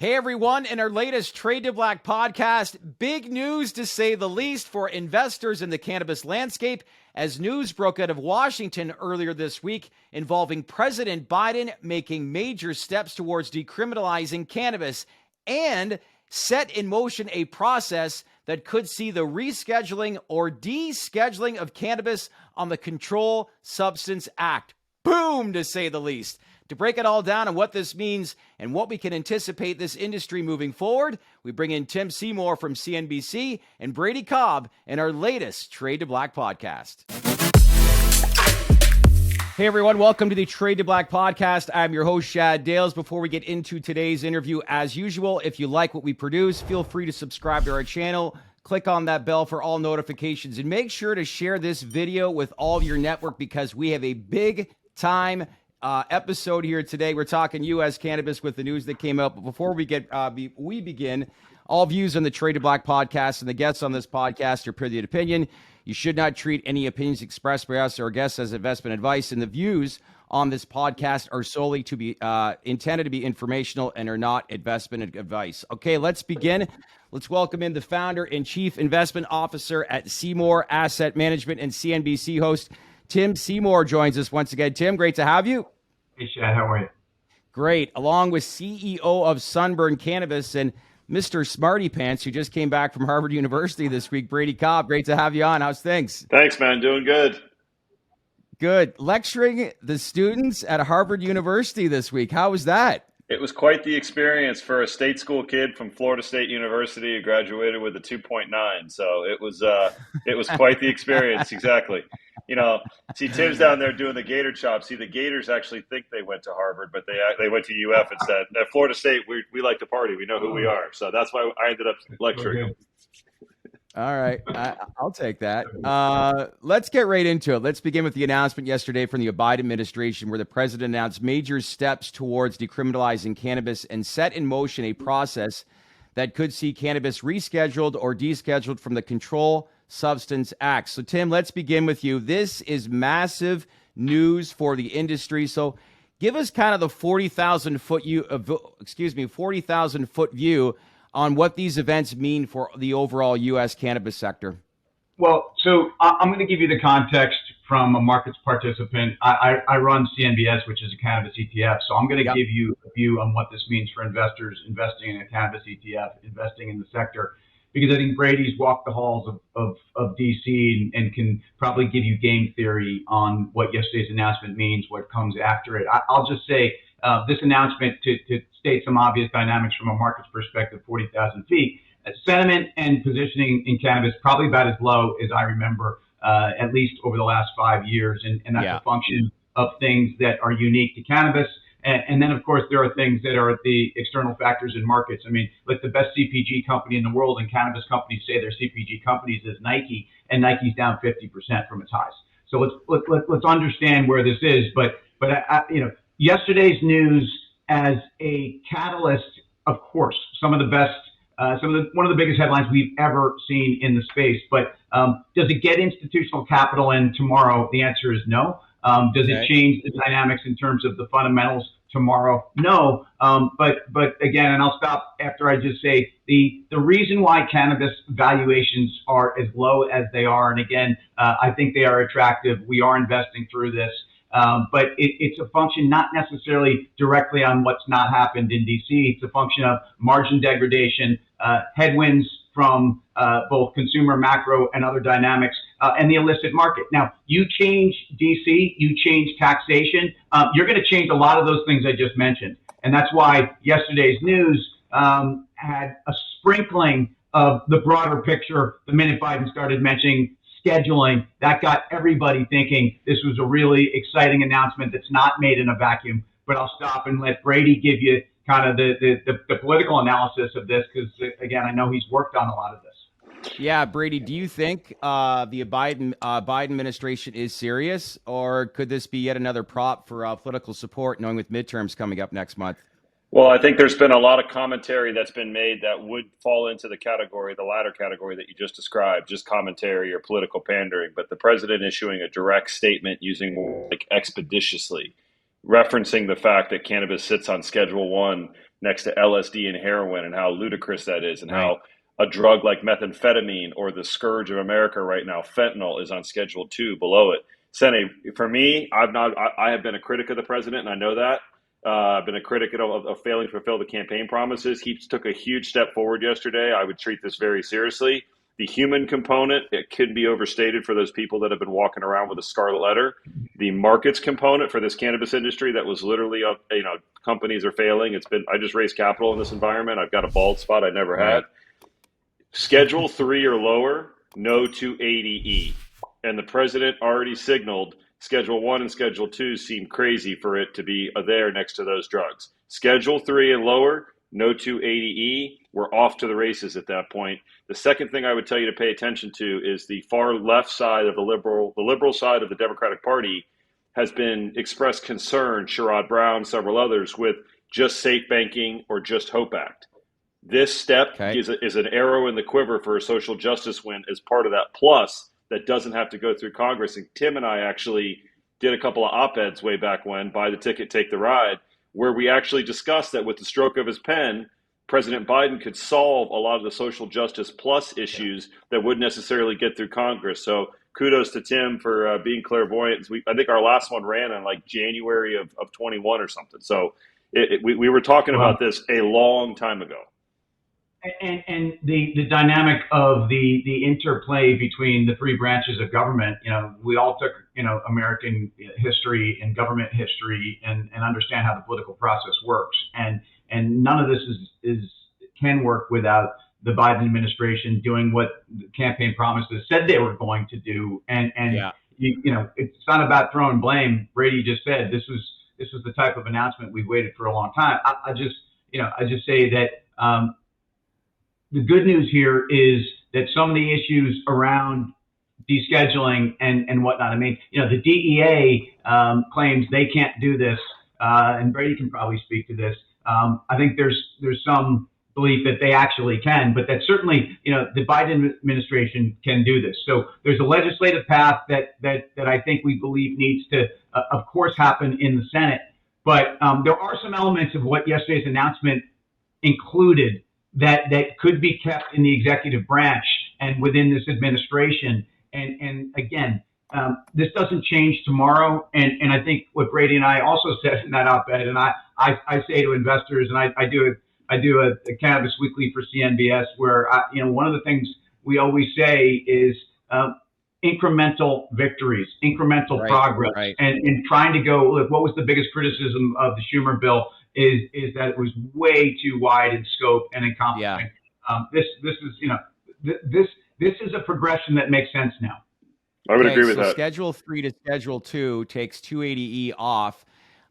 Hey everyone, in our latest Trade to Black podcast, big news to say the least for investors in the cannabis landscape as news broke out of Washington earlier this week involving President Biden making major steps towards decriminalizing cannabis and set in motion a process that could see the rescheduling or descheduling of cannabis on the Controlled Substance Act. Boom, to say the least. To break it all down and what this means and what we can anticipate this industry moving forward, we bring in Tim Seymour from CNBC and Brady Cobb in our latest Trade to Black podcast. Hey everyone, welcome to the Trade to Black podcast. I'm your host, Shad Dales. Before we get into today's interview, as usual, if you like what we produce, feel free to subscribe to our channel. Click on that bell for all notifications and make sure to share this video with all of your network because we have a big time episode here today. We're talking U.S. cannabis with the news that came out. But before we begin, all views on the Trade to Black podcast and the guests on this podcast are purely opinion. You should not treat any opinions expressed by us or our guests as investment advice. And the views on this podcast are solely to be intended to be informational and are not investment advice. Okay, let's begin. Let's welcome in the founder and chief investment officer at Seymour Asset Management and CNBC host, Tim Seymour joins us once again. Tim, great to have you. Hey, Shad, how are you? Great. Along with CEO of Sunburn Cannabis and Mr. Smarty Pants, who just came back from Harvard University this week, Brady Cobb. Great to have you on. How's things? Thanks, man. Doing good. Good. Lecturing the students at Harvard University this week. How was that? It was quite the experience for a state school kid from Florida State University who graduated with a 2.9. So it was quite the experience. Exactly. You know, see Tim's down there doing the gator chop. See, the Gators actually think they went to Harvard, but they went to UF instead. At Florida State, we like to party. We know who we are. So that's why I ended up lecturing. All right. I'll take that. Let's get right into it. Let's begin with the announcement yesterday from the Biden administration where the president announced major steps towards decriminalizing cannabis and set in motion a process that could see cannabis rescheduled or descheduled from the Controlled Substance Act. So, Tim, let's begin with you. This is massive news for the industry. So give us kind of the 40,000 foot view on what these events mean for the overall U.S. cannabis sector. Well, so I'm going to give you the context from a markets participant. I run CNBS, which is a cannabis ETF. So I'm going to give you a view on what this means for investors investing in a cannabis ETF, investing in the sector, because I think Brady's walked the halls of D.C. and can probably give you game theory on what yesterday's announcement means, what comes after it. I'll just say this announcement, to state some obvious dynamics from a markets perspective, 40,000 feet. Sentiment and positioning in cannabis probably about as low as I remember, at least over the last 5 years. And that's a function of things that are unique to cannabis. And then, of course, there are things that are the external factors in markets. I mean, like the best CPG company in the world, and cannabis companies say they're CPG companies, is Nike, and Nike's down 50% from its highs. So let's understand where this is. But yesterday's news as a catalyst, of course, one of the biggest headlines we've ever seen in the space. But does it get institutional capital in tomorrow? The answer is no. Does it change the dynamics in terms of the fundamentals tomorrow? No. But again, and I'll stop after I just say the reason why cannabis valuations are as low as they are, and again, I think they are attractive. We are investing through this. But it's a function not necessarily directly on what's not happened in D.C. It's a function of margin degradation, headwinds from both consumer macro and other dynamics, and the illicit market. Now, you change D.C., you change taxation, you're going to change a lot of those things I just mentioned. And that's why yesterday's news had a sprinkling of the broader picture the minute Biden started mentioning scheduling. That got everybody thinking this was a really exciting announcement that's not made in a vacuum. But I'll stop and let Brady give you kind of the political analysis of this, because, again, I know he's worked on a lot of this. Yeah, Brady, do you think the Biden administration is serious, or could this be yet another prop for political support, knowing with midterms coming up next month? Well, I think there's been a lot of commentary that's been made that would fall into the latter category that you just described, just commentary or political pandering. But the president issuing a direct statement using like expeditiously, referencing the fact that cannabis sits on Schedule 1 next to LSD and heroin, and how ludicrous that is, and Right. how a drug like methamphetamine, or the scourge of America right now, fentanyl, is on Schedule 2 below it. Sene, for me, I have been a critic of the president, and I know that. I've been a critic of failing to fulfill the campaign promises. He took a huge step forward yesterday. I would treat this very seriously. The human component, it could be overstated for those people that have been walking around with a scarlet letter. The markets component for this cannabis industry, that was literally, companies are failing. I just raised capital in this environment. I've got a bald spot I never had. Schedule 3 or lower, no 280E. And the president already signaled Schedule 1 and Schedule 2 seem crazy for it to be there next to those drugs. Schedule 3 and lower, no 280E. We're off to the races at that point. The second thing I would tell you to pay attention to is the far left side of the liberal side of the Democratic Party has been expressed concern, Sherrod Brown, several others, with just safe banking or just HOPE Act. This step is an arrow in the quiver for a social justice win as part of that plus that doesn't have to go through Congress. And Tim and I actually did a couple of op-eds way back when, Buy the Ticket, Take the Ride, where we actually discussed that with the stroke of his pen, President Biden could solve a lot of the social justice plus issues that wouldn't necessarily get through Congress. So kudos to Tim for being clairvoyant. I think our last one ran in like January of 21 or something. So we were talking about this a long time ago. And the dynamic of the interplay between the three branches of government, we all took, American history and government history and understand how the political process works. And none of this can work without the Biden administration doing what the campaign promises said they were going to do. It's not about throwing blame. Brady just said this was the type of announcement we've waited for a long time. I just say that the good news here is that some of the issues around descheduling and whatnot. I mean, the DEA claims they can't do this, and Brady can probably speak to this. I think there's some belief that they actually can, but that certainly, the Biden administration can do this. So there's a legislative path that I think we believe needs to, of course, happen in the Senate. But there are some elements of what yesterday's announcement included that could be kept in the executive branch and within this administration. And again, this doesn't change tomorrow. And I think what Brady and I also said in that op-ed, and I say to investors, and I do a Cannabis Weekly for CNBS, where one of the things we always say is incremental victories, incremental progress, and trying to go, look, what was the biggest criticism of the Schumer bill is that it was way too wide in scope and encompassing. This is a progression that makes sense now. I would agree with that. Schedule 3 to Schedule 2 takes 280E off.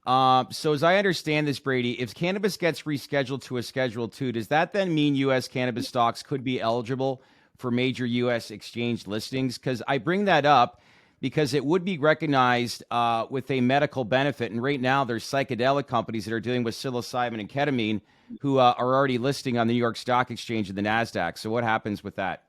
So as I understand this, Brady, if cannabis gets rescheduled to a Schedule 2, does that then mean U.S. cannabis stocks could be eligible for major U.S. exchange listings? Because I bring that up because it would be recognized with a medical benefit. And right now there's psychedelic companies that are dealing with psilocybin and ketamine who are already listing on the New York Stock Exchange and the NASDAQ. So what happens with that?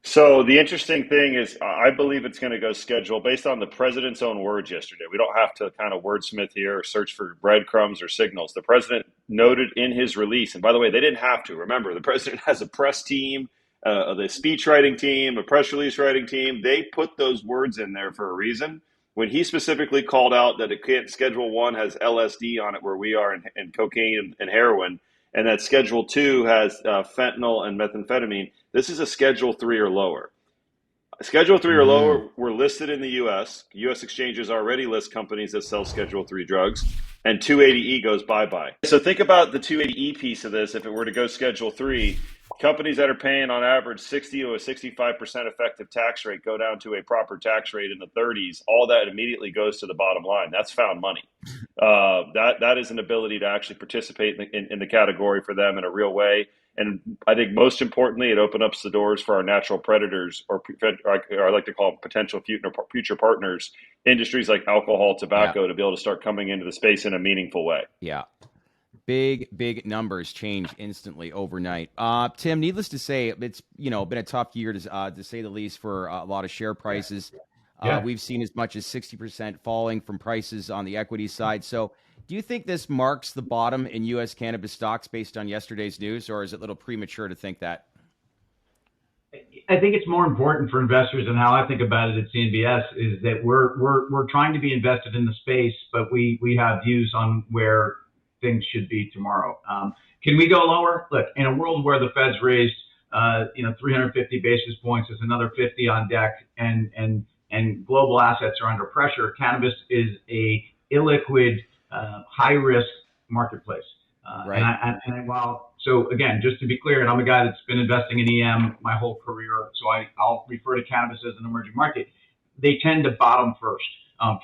So the interesting thing is, I believe it's going to go schedule based on the president's own words yesterday. We don't have to kind of wordsmith here or search for breadcrumbs or signals. The president noted in his release, and by the way, they didn't have to. Remember, the president has a press team, the speech writing team, a press release writing team. They put those words in there for a reason. When he specifically called out that Schedule 1 has LSD on it where we are, and cocaine and heroin, and that Schedule 2 has fentanyl and methamphetamine, this is a Schedule 3 or lower. Schedule 3 or lower were listed in the U.S. U.S. exchanges already list companies that sell Schedule 3 drugs, and 280E goes bye-bye. So think about the 280E piece of this. If it were to go Schedule 3, companies that are paying on average 60 to a 65% effective tax rate go down to a proper tax rate in the 30s. All that immediately goes to the bottom line. That's found money. That is an ability to actually participate in the category for them in a real way. And I think most importantly, it opens up the doors for our natural predators, or I like to call them potential future partners, industries like alcohol, tobacco, to be able to start coming into the space in a meaningful way. Yeah. Big numbers change instantly overnight. Tim, needless to say, it's been a tough year to say the least for a lot of share prices. We've seen as much as 60% falling from prices on the equity side. So Do you think this marks the bottom in U.S. cannabis stocks based on yesterday's news, or is it a little premature to think that? I think it's more important for investors, and how I think about it at CNBS is that we're trying to be invested in the space, but we have views on where things should be tomorrow. Can we go lower? Look, in a world where the Fed's raised 350 basis points, there's another 50 on deck, and global assets are under pressure. Cannabis is a illiquid, high risk marketplace. Right. So again, just to be clear, and I'm a guy that's been investing in EM my whole career, so I'll refer to cannabis as an emerging market. They tend to bottom first.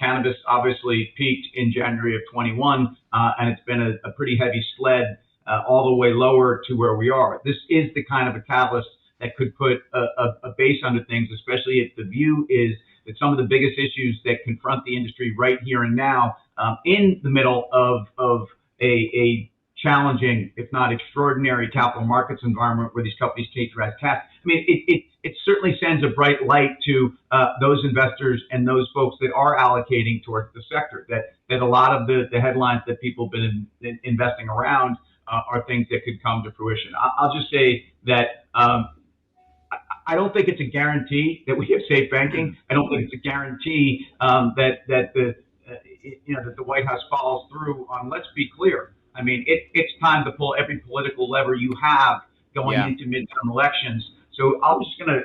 Cannabis obviously peaked in January of 21, and it's been a pretty heavy sled all the way lower to where we are. This is the kind of a catalyst that could put a base under things, especially if the view is that some of the biggest issues that confront the industry right here and now, in the middle of a challenging, if not extraordinary, capital markets environment where these companies take to raise cash. I mean, it certainly sends a bright light to those investors and those folks that are allocating towards the sector. That a lot of the headlines that people have been investing around are things that could come to fruition. I'll just say that I don't think it's a guarantee that we have safe banking. I don't think it's a guarantee that the White House follows through on. Let's be clear. I mean, it's time to pull every political lever you have going into midterm elections. So I'm just going to,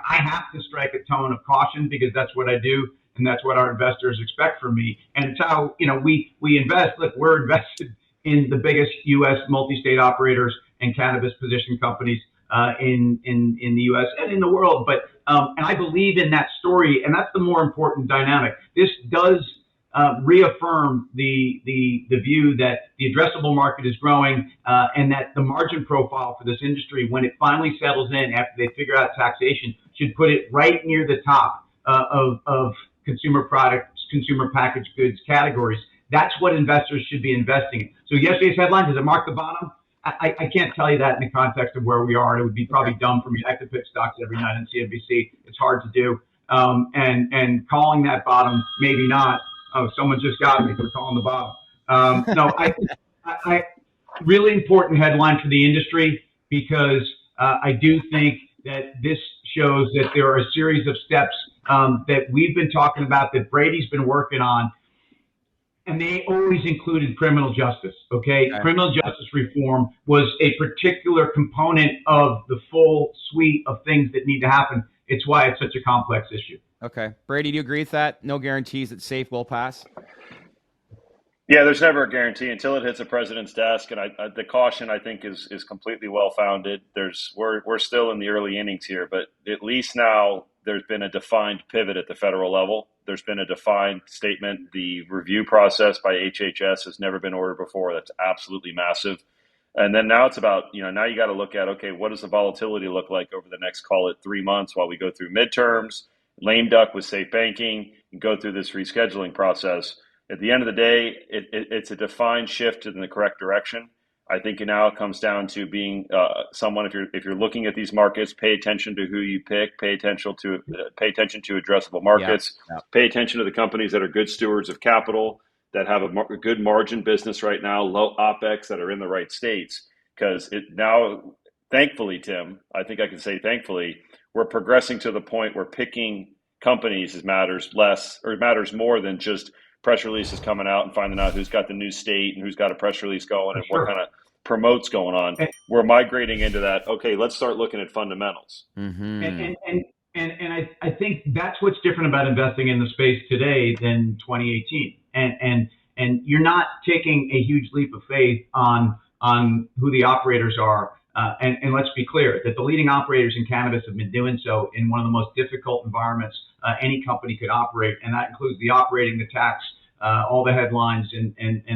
I have to strike a tone of caution because that's what I do. And that's what our investors expect from me. And it's how, we invest. Look, we're invested in the biggest U.S. multi-state operators and cannabis position companies in the U.S. and in the world. But and I believe in that story. And that's the more important dynamic. This does reaffirm the view that the addressable market is growing and that the margin profile for this industry, when it finally settles in after they figure out taxation, should put it right near the top of consumer products, consumer packaged goods categories. That's what investors should be investing in. So yesterday's headline, does it mark the bottom? I can't tell you that in the context of where we are. It would be probably dumb for me. I could pick stocks every night on CNBC. It's hard to do. And calling that bottom, maybe not. Oh, someone just got me for calling the bottom. No, I really important headline for the industry because I do think that this shows that there are a series of steps that we've been talking about, that Brady's been working on, and they always included criminal justice. Okay, criminal justice reform was a particular component of the full suite of things that need to happen. It's why it's such a complex issue. Okay. Brady, do you agree with that? No guarantees that SAFE will pass? Yeah, there's never a guarantee until it hits a president's desk. And the caution, I think, is completely well-founded. We're still in the early innings here, but at least now there's been a defined pivot at the federal level. There's been a defined statement. The review process by HHS has never been ordered before. That's absolutely massive. And then now it's about, now you got to look at, okay, what does the volatility look like over the next, call it 3 months while we go through midterms, lame duck with safe banking, and go through this rescheduling process. At the end of the day, it's a defined shift in the correct direction. I think now it comes down to being someone, if you're looking at these markets, pay attention to who you pick, pay attention to addressable markets, pay attention to the companies that are good stewards of capital, that have a good margin business right now, low OPEX, that are in the right states. Because now, thankfully, Tim, I think I can say thankfully, we're progressing to the point where picking companies matters more than just press releases coming out and finding out who's got the new state and who's got a press release going and what kind of promotes going on. We're migrating into that. Okay, let's start looking at fundamentals. Mm-hmm. And I think that's what's different about investing in the space today than 2018. And you're not taking a huge leap of faith on who the operators are. And let's be clear that the leading operators in cannabis have been doing so in one of the most difficult environments any company could operate, and that includes the operating, the tax, all the headlines, and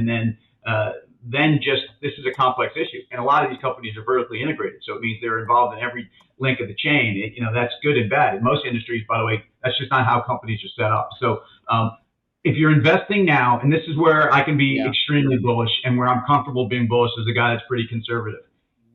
then just this is a complex issue. And a lot of these companies are vertically integrated, so it means they're involved in every link of the chain. That's good and bad. In most industries, by the way, that's just not how companies are set up. So if you're investing now, and this is where I can be extremely bullish and where I'm comfortable being bullish as a guy that's pretty conservative,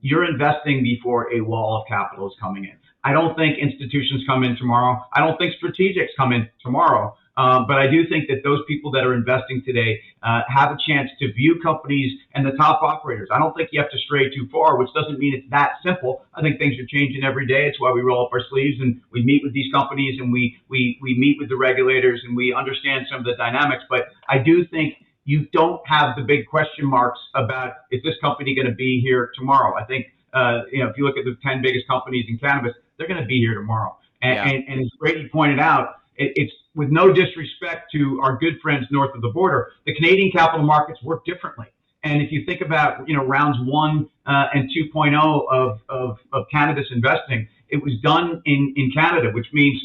you're investing before a wall of capital is coming in. I don't think institutions come in tomorrow. I don't think strategics come in tomorrow. But I do think that those people that are investing today have a chance to view companies and the top operators. I don't think you have to stray too far, which doesn't mean it's that simple. I think things are changing every day. It's why we roll up our sleeves and we meet with these companies and we meet with the regulators and we understand some of the dynamics. But I do think you don't have the big question marks about, is this company going to be here tomorrow? I think, if you look at the 10 biggest companies in cannabis, they're going to be here tomorrow. And as Brady pointed out, it's with no disrespect to our good friends north of the border, the Canadian capital markets work differently. And if you think about, rounds 1 and 2.0 of cannabis investing, it was done in Canada, which means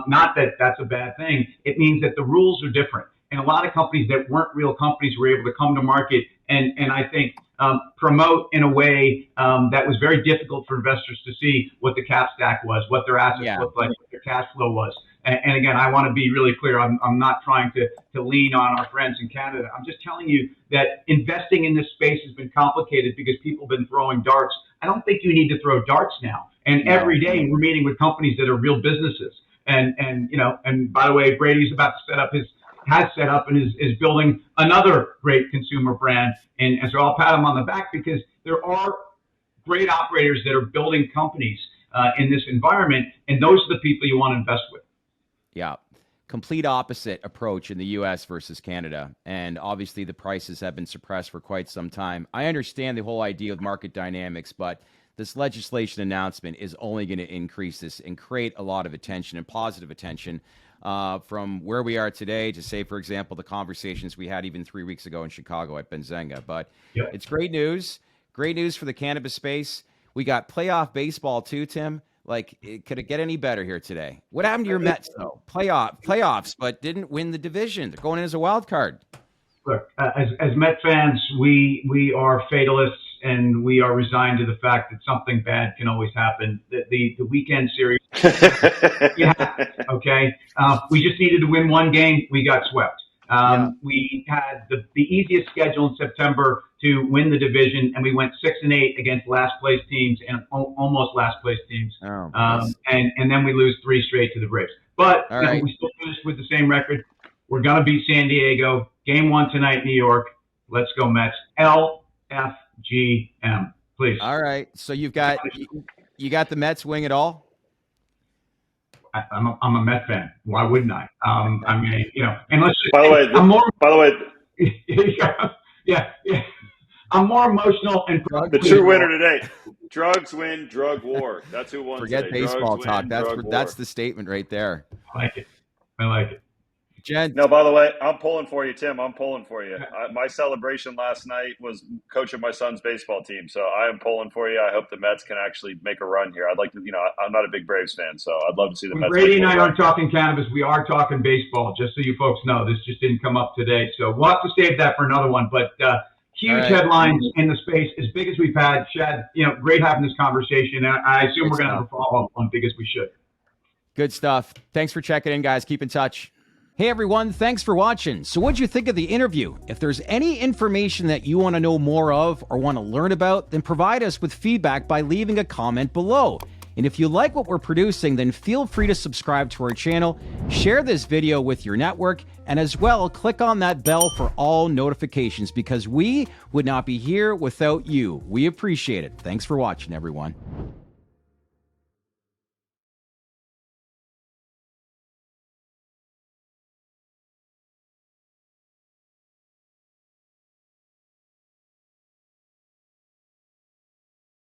not that that's a bad thing. It means that the rules are different. And a lot of companies that weren't real companies were able to come to market and I think promote in a way that was very difficult for investors to see what the cap stack was, what their assets looked like, what their cash flow was. And again, I want to be really clear. I'm not trying to lean on our friends in Canada. I'm just telling you that investing in this space has been complicated because people have been throwing darts. I don't think you need to throw darts now. And every day we're meeting with companies that are real businesses. And by the way, Brady's about to has set up and is building another great consumer brand. And so I'll pat him on the back because there are great operators that are building companies in this environment. And those are the people you want to invest with. Yeah. Complete opposite approach in the U.S. versus Canada. And obviously the prices have been suppressed for quite some time. I understand the whole idea of market dynamics, but this legislation announcement is only going to increase this and create a lot of attention and positive attention from where we are today to, say, for example, the conversations we had even 3 weeks ago in Chicago at Benzinga. But it's great news. Great news for the cannabis space. We got playoff baseball too, Tim. Like, could it get any better here today? What happened to your Mets, though? Playoffs, but didn't win the division. They're going in as a wild card. Look, as Met fans, we are fatalists, and we are resigned to the fact that something bad can always happen. The weekend series, okay? We just needed to win one game. We got swept. We had the easiest schedule in September to win the division, and we went 6-8 against last place teams and almost last place teams. And then we lose 3 straight to the Braves. But we still finished with the same record. We're going to beat San Diego. Game 1 tonight, New York. Let's go Mets. LFGM, please. All right. So you got the Mets wing it all? I'm a Met fan. Why wouldn't I? I mean, and let's just. By the way, yeah. I'm more emotional and the true winner today. Drugs win, drug war. That's who won. Forget today. Baseball Drugs talk. That's the statement right there. I like it. Jen. No, by the way, I'm pulling for you, Tim. I'm pulling for you. My celebration last night was coaching my son's baseball team, so I am pulling for you. I hope the Mets can actually make a run here. I'd like to, I'm not a big Braves fan, so I'd love to see the Mets. Brady and I aren't talking cannabis. We are talking baseball, just so you folks know. This just didn't come up today, so we'll have to save that for another one. But huge headlines in the space, as big as we've had. Shad, great having this conversation. And I assume we're going to have a follow-up on big as we should. Good stuff. Thanks for checking in, guys. Keep in touch. Hey everyone, thanks for watching. So what'd you think of the interview? If there's any information that you want to know more of or want to learn about, then provide us with feedback by leaving a comment below. And if you like what we're producing, then feel free to subscribe to our channel, share this video with your network, and as well, click on that bell for all notifications because we would not be here without you. We appreciate it. Thanks for watching, everyone.